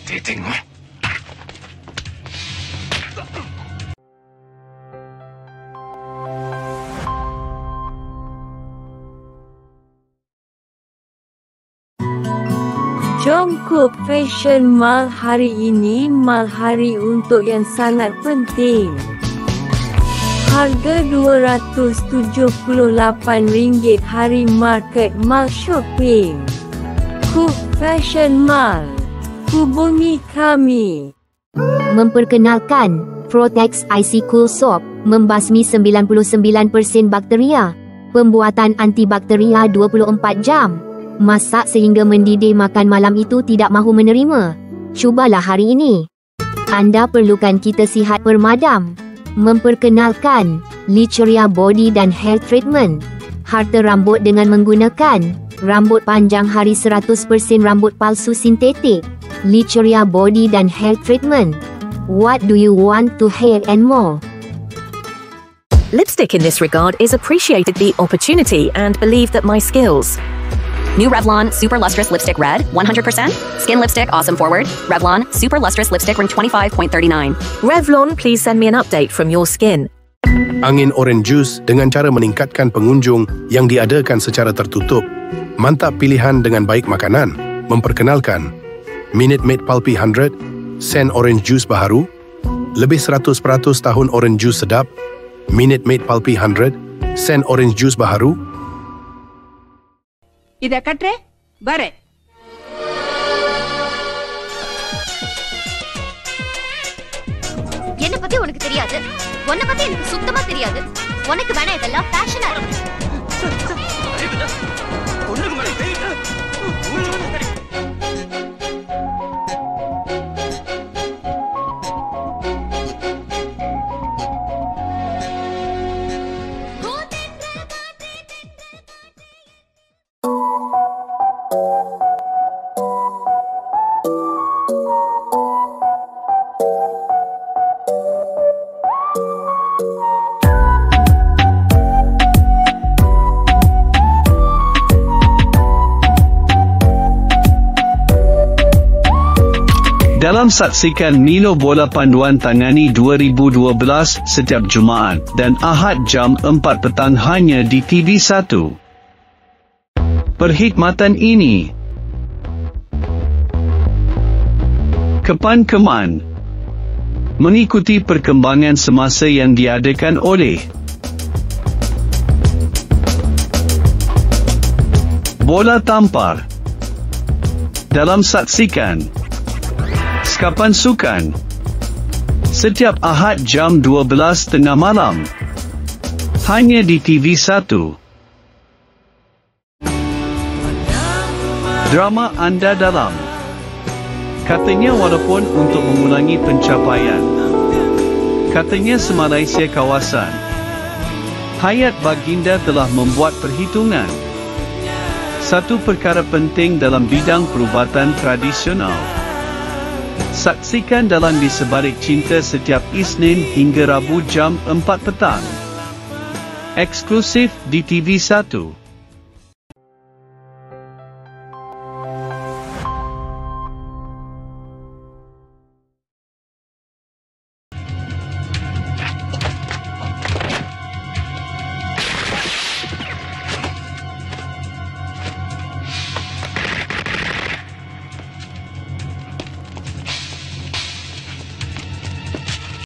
Dia tengok. Jongkok Fashion Mall hari ini mal hari untuk yang sangat penting. Harga RM278 hari market mall shopping. Cook Fashion Mall. Hubungi kami. Memperkenalkan, Protex IC Cool Soap, membasmi 99% bakteria. Pembuatan antibakteria 24 jam. Masak sehingga mendidih makan malam itu tidak mahu menerima. Cubalah hari ini. Anda perlukan kita sihat permadam. Memperkenalkan, Licheria Body dan Hair Treatment. Harta rambut dengan menggunakan rambut panjang hari 100% rambut palsu sintetik. Licheria Body dan Hair Treatment. What do you want to hair and more? Lipstick in this regard is appreciated the opportunity and believe that my skills. New Revlon Super Lustrous Lipstick Red, 100%. Skin Lipstick Awesome Forward. Revlon Super Lustrous Lipstick Ring 25.39. Revlon, please send me an update from your skin. Angin Orange Juice dengan cara meningkatkan pengunjung yang diadakan secara tertutup. Mantap pilihan dengan baik makanan. Memperkenalkan Minute Maid Pulpy 100, Sen Orange Juice baharu. Lebih 100% tahun Orange Juice sedap. Minute Maid Pulpy 100, Sen Orange Juice baharu. இத கட்டுறே பாரு. என்ன பத்தி உனக்கு தெரியாது, உன்னை பத்தி எனக்கு சுத்தமா தெரியாது. உனக்கு வேணா இதெல்லாம் ஃபேஷனா இருக்கு. Dalam saksikan Milo Bola Panduan Tangani 2012 setiap Jumaat dan Ahad jam 4 petang hanya di TV1. Perkhidmatan ini Kepan-keman mengikuti perkembangan semasa yang diadakan oleh Bola Tampar. Dalam saksikan Skapan Sukan setiap Ahad jam 12 tengah malam hanya di TV1. Drama anda dalam katanya walaupun untuk mengulangi pencapaian katanya se-Malaysia kawasan Hayat Baginda telah membuat perhitungan satu perkara penting dalam bidang perubatan tradisional. Saksikan dalam Di Sebalik Cinta setiap Isnin hingga Rabu jam 4 petang. Eksklusif di TV1.